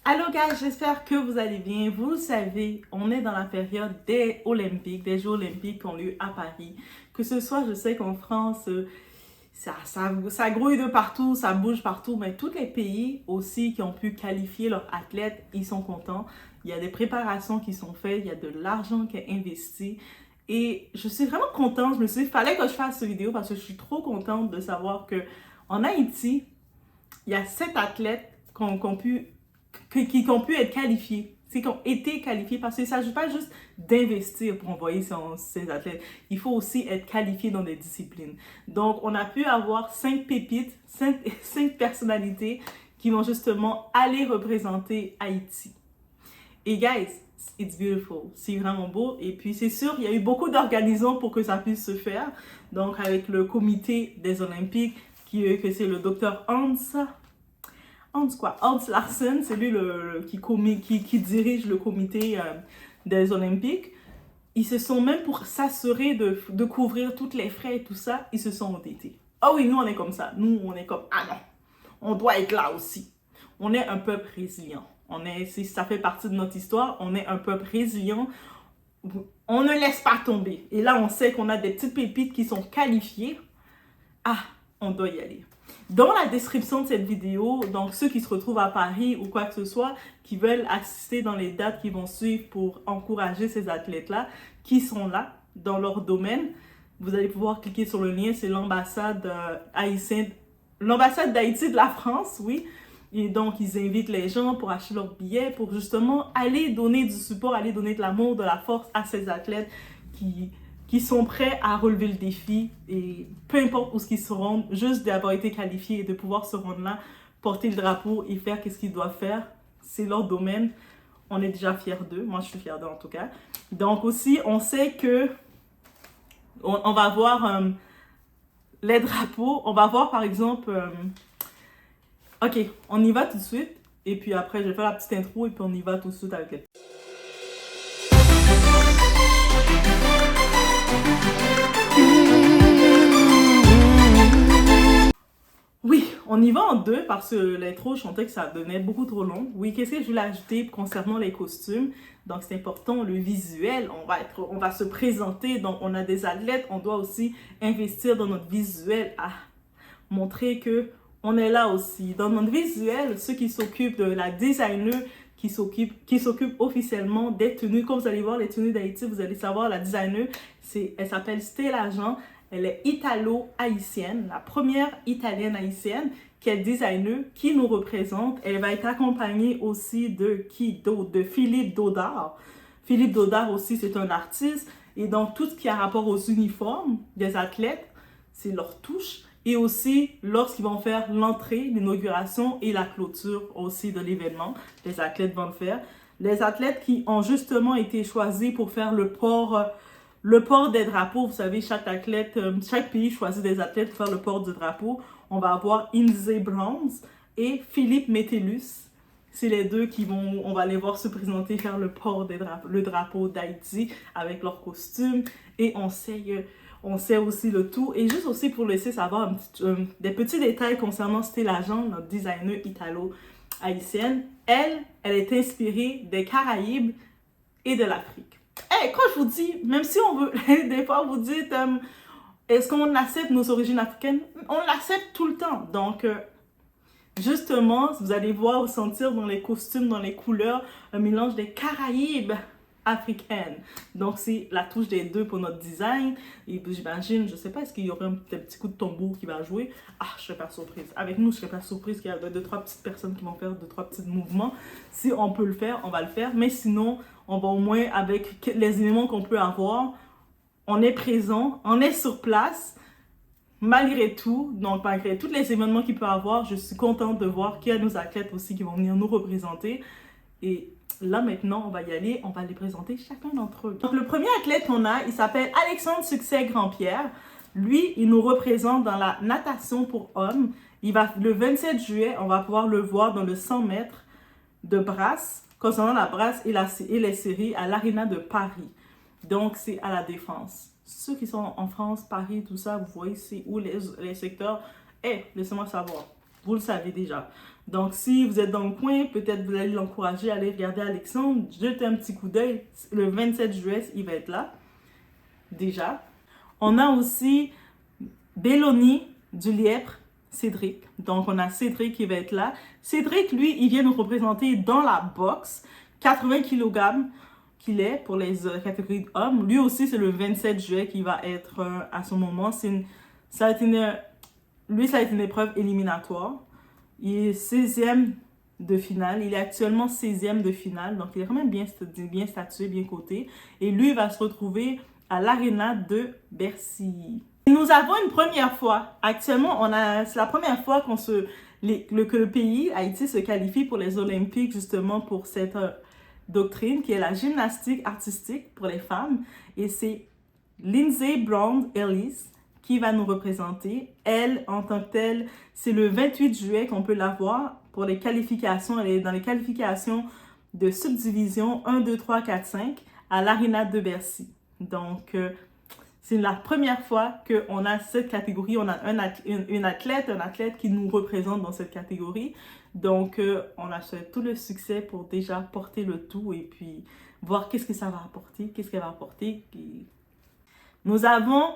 Allô guys, j'espère que vous allez bien. Vous le savez, on est dans la période des Olympiques, des Jeux Olympiques qui ont lieu à Paris. Que ce soit, je sais qu'en France, ça grouille de partout, ça bouge partout, mais tous les pays aussi qui ont pu qualifier leurs athlètes, ils sont contents. Il y a des préparations qui sont faites, il y a de l'argent qui est investi. Et je suis vraiment contente. Je me suis dit, il fallait que je fasse cette vidéo parce que je suis trop contente de savoir que en Haïti, il y a 7 athlètes qui ont pu être qualifiés, qui ont été qualifiés parce qu'il ne s'agit pas juste d'investir pour envoyer ces athlètes. Il faut aussi être qualifié dans des disciplines. Donc, on a pu avoir 5 pépites, 5 personnalités qui vont justement aller représenter Haïti. Et guys, it's beautiful. C'est vraiment beau. Et puis, c'est sûr, il y a eu beaucoup d'organisants pour que ça puisse se faire. Donc, avec le comité des Olympiques, que c'est le docteur Hans Larsson, c'est lui qui dirige le comité des Olympiques. Ils se sont même pour s'assurer de couvrir toutes les frais et tout ça, ils se sont endettés. Ah oui, nous on est comme ça. Nous on est comme, ah non, on doit être là aussi. On est un peuple résilient. Ça fait partie de notre histoire, on est un peuple résilient. On ne laisse pas tomber. Et là, on sait qu'on a des petites pépites qui sont qualifiées. Ah, on doit y aller. Dans la description de cette vidéo, donc ceux qui se retrouvent à Paris ou quoi que ce soit, qui veulent assister dans les dates qui vont suivre pour encourager ces athlètes-là, qui sont là dans leur domaine, vous allez pouvoir cliquer sur le lien, c'est l'ambassade haïtienne, l'ambassade d'Haïti de la France, oui. Et donc, ils invitent les gens pour acheter leurs billets, pour justement aller donner du support, aller donner de l'amour, de la force à ces athlètes qui sont prêts à relever le défi et peu importe où ils se rendent, juste d'avoir été qualifiés et de pouvoir se rendre là, porter le drapeau et faire ce qu'ils doivent faire, c'est leur domaine. On est déjà fiers d'eux, moi je suis fière d'eux en tout cas. Donc aussi, on sait que on va voir les drapeaux, on va voir par exemple, ok, on y va tout de suite et puis après je vais faire la petite intro et puis on y va tout de suite avec les... Oui, on y va en deux parce que l'intro, je sentais que ça devenait beaucoup trop long. Oui, qu'est-ce que je voulais ajouter concernant les costumes? Donc, c'est important, le visuel, on va se présenter, donc on a des athlètes, on doit aussi investir dans notre visuel à montrer que on est là aussi. Dans notre visuel, ceux qui s'occupent de la designer, qui s'occupe officiellement des tenues, comme vous allez voir les tenues d'Haïti, vous allez savoir, la designer, elle s'appelle Stella Jean. Elle est italo-haïtienne, la première italienne haïtienne qui est designer, qui nous représente. Elle va être accompagnée aussi de Philippe Dodard. Philippe Dodard aussi, c'est un artiste. Et donc, tout ce qui a rapport aux uniformes des athlètes, c'est leur touche. Et aussi, lorsqu'ils vont faire l'entrée, l'inauguration et la clôture aussi de l'événement, les athlètes vont le faire. Les athlètes qui ont justement été choisis pour faire le port des drapeaux, vous savez, chaque pays choisit des athlètes pour faire le port du drapeau. On va avoir Inze Bronze et Philippe Metellus. C'est les deux on va les voir se présenter, faire le port le drapeau d'Haïti avec leur costume. Et on sait aussi le tout. Et juste aussi pour laisser savoir des petits détails concernant Stella Jean, notre designer italo-haïtienne. Elle est inspirée des Caraïbes et de l'Afrique. Hey, quand je vous dis, même si on veut, des fois vous dites, est-ce qu'on accepte nos origines africaines? On l'accepte tout le temps. Donc, justement, vous allez voir ou sentir dans les costumes, dans les couleurs, un mélange des Caraïbes africaines. Donc, c'est la touche des deux pour notre design. Et j'imagine, je sais pas, est-ce qu'il y aurait un petit coup de tambour qui va jouer? Ah, je serais pas surprise. Avec nous, je serais pas surprise qu'il y a 2-3 petites personnes qui vont faire 2-3 petits mouvements. Si on peut le faire, on va le faire. Mais sinon, on va au moins, avec les éléments qu'on peut avoir, on est présent, on est sur place. Malgré tout, donc malgré tous les événements qu'il peut y avoir, je suis contente de voir qu'il y a nos athlètes aussi qui vont venir nous représenter. Et là, maintenant, on va y aller, on va les présenter chacun d'entre eux. Donc, le premier athlète qu'on a, il s'appelle Alexandre Succès Grandpierre. Lui, il nous représente dans la natation pour hommes. Le 27 juillet, on va pouvoir le voir dans le 100 mètres de brasse, concernant la brasse et les séries à l'Arena de Paris. Donc, c'est à la Défense. Ceux qui sont en France, Paris, tout ça, vous voyez c'est où les secteurs. Laissez-moi savoir. Vous le savez déjà. Donc, si vous êtes dans le coin, peut-être vous allez l'encourager à aller regarder Alexandre, jetez un petit coup d'œil. Le 27 juillet, il va être là, déjà. On a aussi Belloni du Lièpre, Cédric. Donc, on a Cédric qui va être là. Cédric, lui, il vient nous représenter dans la boxe, 80 kg qu'il est pour les catégories hommes. Lui aussi, c'est le 27 juillet qui va être à ce moment. Ça a été une épreuve éliminatoire. Il est 16e de finale. Il est actuellement 16e de finale. Donc, il est quand même bien statué, bien coté. Et lui, il va se retrouver à l'Arena de Bercy. Nous avons une première fois. Actuellement, c'est la première fois que le pays, Haïti, se qualifie pour les Olympiques, justement pour cette doctrine qui est la gymnastique artistique pour les femmes. Et c'est Lindsey Brown Ellis qui va nous représenter. Elle, en tant que telle, c'est le 28 juillet qu'on peut la voir pour les qualifications. Elle est dans les qualifications de subdivision 1, 2, 3, 4, 5 à l'Arena de Bercy. Donc, c'est la première fois qu'on a cette catégorie. On a un athlète qui nous représente dans cette catégorie. Donc, on a tout le succès pour déjà porter le tout et puis voir qu'est-ce que ça va apporter, qu'est-ce qu'elle va apporter. Nous avons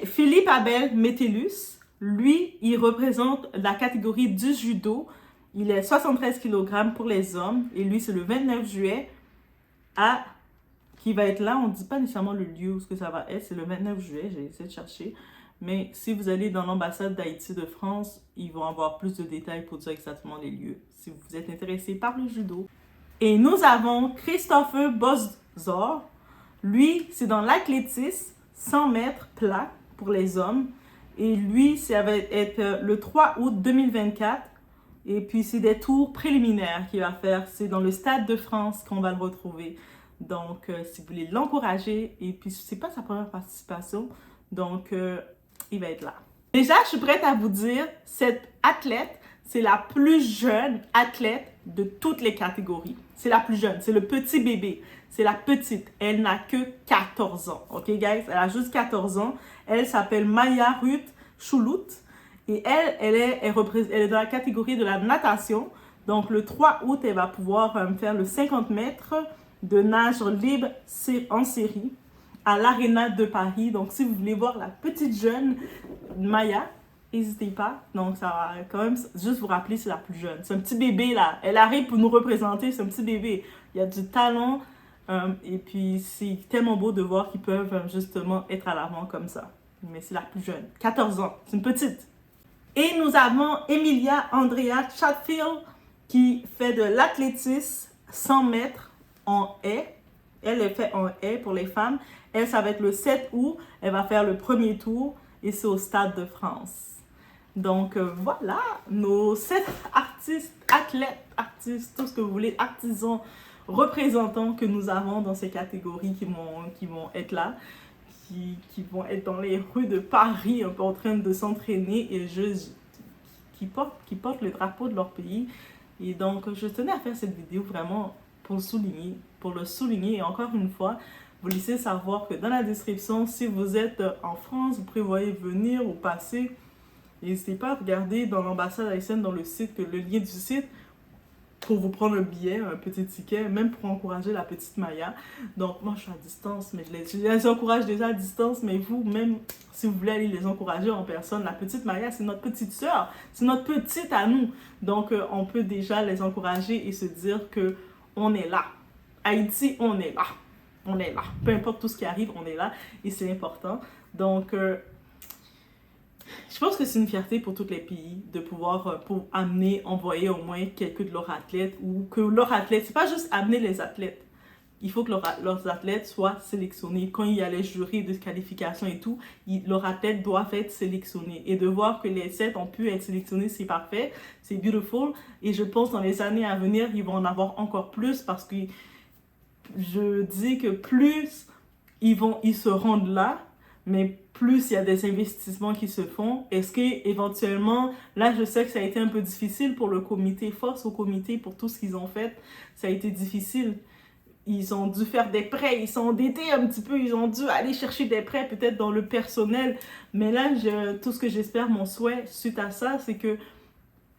Philippe Abel Métellus. Lui, il représente la catégorie du judo. Il est 73 kg pour les hommes. Et lui, c'est le 29 juillet qui va être là. On ne dit pas nécessairement le lieu où ça va être. C'est le 29 juillet. J'ai essayé de chercher. Mais si vous allez dans l'ambassade d'Haïti de France, ils vont avoir plus de détails pour dire exactement les lieux, si vous êtes intéressé par le judo. Et nous avons Christopher Bozor. Lui, c'est dans l'athlétisme, 100 mètres plat pour les hommes. Et lui, ça va être le 3 août 2024. Et puis, c'est des tours préliminaires qu'il va faire. C'est dans le Stade de France qu'on va le retrouver. Donc, si vous voulez l'encourager, et puis, c'est pas sa première participation. Donc, il va être là. Déjà, je suis prête à vous dire, cette athlète, c'est la plus jeune athlète de toutes les catégories. C'est la plus jeune, c'est le petit bébé. C'est la petite. Elle n'a que 14 ans. OK, guys? Elle a juste 14 ans. Elle s'appelle Maya Ruth Choulout. Et elle est dans la catégorie de la natation. Donc, le 3 août, elle va pouvoir faire le 50 mètres de nage libre en série à l'Arena de Paris. Donc, si vous voulez voir la petite jeune Maya, n'hésitez pas. Donc, ça va quand même juste vous rappeler, c'est la plus jeune. C'est un petit bébé, là. Elle arrive pour nous représenter, c'est un petit bébé. Il y a du talent. Et puis, c'est tellement beau de voir qu'ils peuvent justement être à l'avant comme ça. Mais c'est la plus jeune. 14 ans. C'est une petite. Et nous avons Emilia Andrea Chatfield qui fait de l'athlétisme 100 mètres en haie. Elle est faite en haie pour les femmes. Elle, ça va être le 7 août. Elle va faire le premier tour et c'est au Stade de France. Donc, voilà nos 7 artistes, tout ce que vous voulez, artisans, représentants que nous avons dans ces catégories qui vont être là, qui vont être dans les rues de Paris, un peu en train de s'entraîner et qui portent le drapeau de leur pays. Et donc, je tenais à faire cette vidéo vraiment pour le souligner. Et encore une fois, vous laissez savoir que dans la description, si vous êtes en France, vous prévoyez venir ou passer, n'hésitez pas à regarder dans l'ambassade haïtienne, dans le site, le lien du site, pour vous prendre un billet, un petit ticket, même pour encourager la petite Maya. Donc, moi, je suis à distance, mais je les encourage déjà à distance, mais vous, même si vous voulez aller les encourager en personne, la petite Maya, c'est notre petite sœur, c'est notre petite à nous. Donc, on peut déjà les encourager et se dire que on est là. Haïti, on est là. On est là. Peu importe tout ce qui arrive, on est là et c'est important. Donc, je pense que c'est une fierté pour tous les pays de pouvoir envoyer au moins quelques de leurs athlètes ou que leurs athlètes, c'est pas juste amener les athlètes. Il faut que leurs athlètes soient sélectionnés. Quand il y a les jurys de qualification et tout, leurs athlètes doivent être sélectionnés. Et de voir que les 7 ont pu être sélectionnés, c'est parfait, c'est beautiful. Et je pense dans les années à venir, ils vont en avoir encore plus parce que je dis que plus ils se rendent là, mais plus il y a des investissements qui se font. Est-ce qu'éventuellement, là je sais que ça a été un peu difficile pour le comité, force au comité pour tout ce qu'ils ont fait, ça a été difficile. Ils ont dû faire des prêts, ils sont endettés un petit peu, ils ont dû aller chercher des prêts peut-être dans le personnel. Mais là, tout ce que j'espère, mon souhait suite à ça, c'est que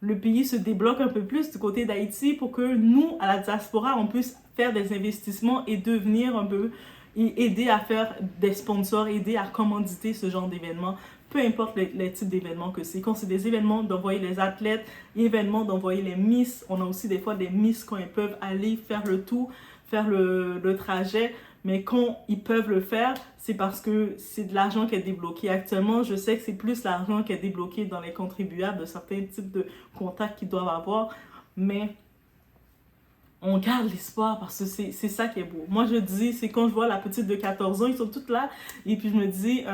le pays se débloque un peu plus du côté d'Haïti pour que nous, à la diaspora, on puisse faire des investissements et devenir un peu, et aider à faire des sponsors, aider à commanditer ce genre d'événements, peu importe les types d'événements que c'est. Quand c'est des événements, d'envoyer les athlètes, événements, d'envoyer les miss. On a aussi des fois des miss quand ils peuvent aller faire le tour, faire le trajet. Mais quand ils peuvent le faire, c'est parce que c'est de l'argent qui est débloqué. Actuellement, je sais que c'est plus l'argent qui est débloqué dans les contribuables de certains types de contacts qu'ils doivent avoir. Mais on garde l'espoir parce que c'est ça qui est beau. Moi, je dis, c'est quand je vois la petite de 14 ans, ils sont toutes là. Et puis, je me dis,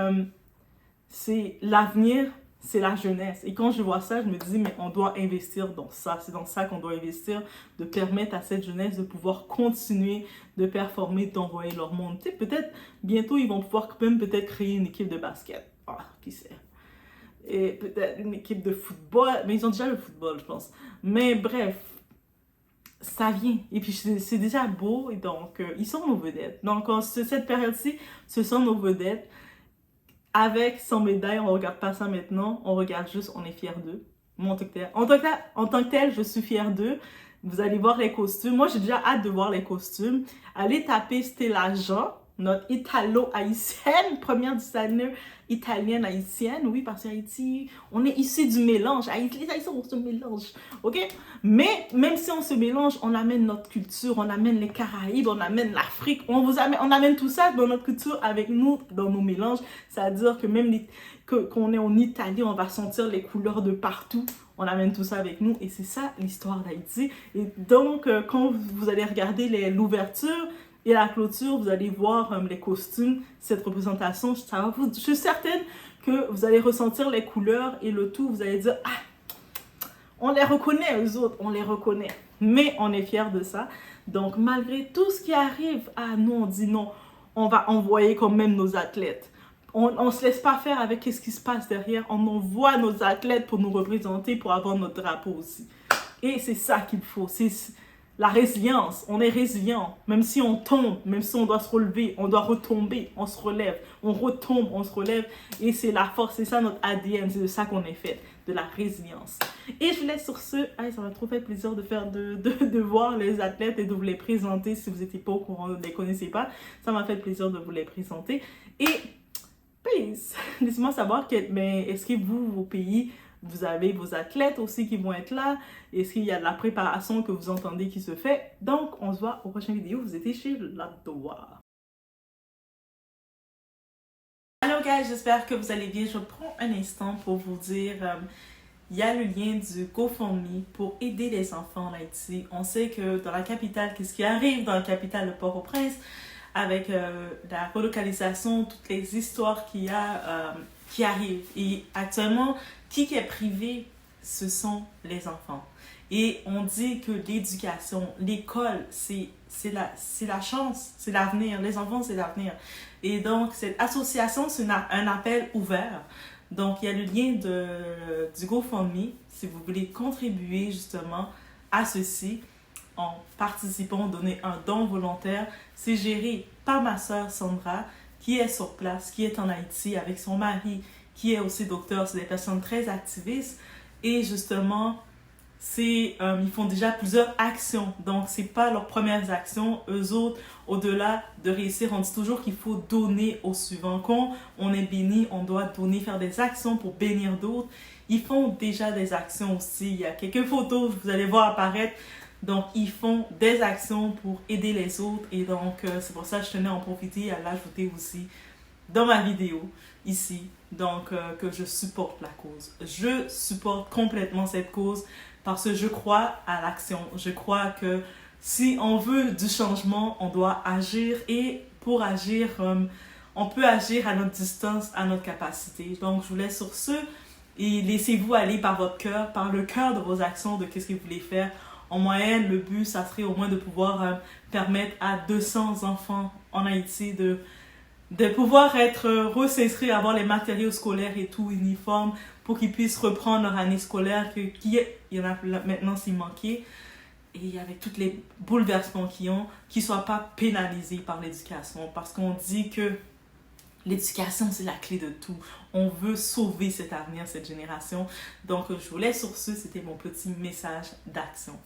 c'est l'avenir, c'est la jeunesse. Et quand je vois ça, je me dis, mais on doit investir dans ça. C'est dans ça qu'on doit investir, de permettre à cette jeunesse de pouvoir continuer de performer, d'envoyer leur monde. Tu sais, peut-être, bientôt, ils vont pouvoir même peut-être créer une équipe de basket. Ah, qui sait. Et peut-être une équipe de football. Mais ils ont déjà le football, je pense. Mais bref, ça vient. Et puis, c'est déjà beau. Et donc, ils sont nos vedettes. Donc, cette période-ci, ce sont nos vedettes. Avec, sans médaille, on ne regarde pas ça maintenant. On regarde juste, on est fiers d'eux. Moi, en tant que tel, je suis fière d'eux. Vous allez voir les costumes. Moi, j'ai déjà hâte de voir les costumes. Allez taper Stella Jean, notre italo-haïtienne, première designer italienne haïtienne. Oui, parce qu'Haïti, on est issu du mélange. Les Haïtiens, on se mélange. OK? Mais même si on se mélange, on amène notre culture, on amène les Caraïbes, on amène l'Afrique. On amène tout ça dans notre culture avec nous, dans nos mélanges. C'est-à-dire que même qu'on est en Italie, on va sentir les couleurs de partout. On amène tout ça avec nous et c'est ça l'histoire d'Haïti. Et donc, quand vous allez regarder l'ouverture et la clôture, vous allez voir les costumes, cette représentation. Je suis certaine que vous allez ressentir les couleurs et le tout. Vous allez dire, ah, on les reconnaît, eux autres, on les reconnaît. Mais on est fiers de ça. Donc, malgré tout ce qui arrive, ah non, on dit non, on va envoyer quand même nos athlètes. On ne se laisse pas faire avec ce qui se passe derrière. On envoie nos athlètes pour nous représenter, pour avoir notre drapeau aussi. Et c'est ça qu'il faut. C'est la résilience. On est résilient. Même si on tombe, même si on doit se relever, on doit retomber, on se relève. On retombe, on se relève. Et c'est la force, c'est ça notre ADN. C'est de ça qu'on est fait. De la résilience. Et je vous laisse sur ce. Ah, ça m'a trop fait plaisir de voir les athlètes et de vous les présenter. Si vous n'étiez pas au courant, ne les connaissez pas. Ça m'a fait plaisir de vous les présenter. Et peace. Laissez-moi savoir est-ce que vos pays, vous avez vos athlètes aussi qui vont être là? Est-ce qu'il y a de la préparation que vous entendez qui se fait? Donc, on se voit aux prochaines vidéos. Vous étiez chez Ladoa. Hello guys, j'espère que vous allez bien. Je prends un instant pour vous dire, il y a le lien du GoFundMe pour aider les enfants en Haïti. On sait que dans la capitale, qu'est-ce qui arrive dans la capitale de Port-au-Prince? Avec la relocalisation, toutes les histoires qu'il y a qui arrivent. Et actuellement, qui est privé, ce sont les enfants. Et on dit que l'éducation, l'école, c'est la chance, c'est l'avenir. Les enfants, c'est l'avenir. Et donc, cette association, c'est un appel ouvert. Donc, il y a le lien du GoFundMe si vous voulez contribuer justement à ceci. En participant, donner un don volontaire. C'est géré par ma soeur Sandra, qui est sur place, qui est en Haïti avec son mari, qui est aussi docteur. C'est des personnes très activistes. Et justement, ils font déjà plusieurs actions. Donc, ce n'est pas leurs premières actions. Eux autres, au-delà de réussir, on dit toujours qu'il faut donner au suivant. Quand on est béni, on doit donner, faire des actions pour bénir d'autres. Ils font déjà des actions aussi. Il y a quelques photos, vous allez voir apparaître. Donc, ils font des actions pour aider les autres. Et donc, c'est pour ça que je tenais à en profiter et à l'ajouter aussi dans ma vidéo ici. Donc, que je supporte la cause. Je supporte complètement cette cause parce que je crois à l'action. Je crois que si on veut du changement, on doit agir. Et pour agir, on peut agir à notre distance, à notre capacité. Donc, je vous laisse sur ce. Et laissez-vous aller par votre cœur, par le cœur de vos actions, de qu'est-ce que vous voulez faire. En moyenne, le but, ça serait au moins de pouvoir permettre à 200 enfants en Haïti de pouvoir être recensés, avoir les matériaux scolaires et tout, uniformes, pour qu'ils puissent reprendre leur année scolaire, il y en a maintenant s'il manquait, et avec tous les bouleversements qu'ils ont, qu'ils ne soient pas pénalisés par l'éducation. Parce qu'on dit que L'éducation, c'est la clé de tout. On veut sauver cet avenir, cette génération. Donc, je vous laisse sur ce. C'était mon petit message d'action.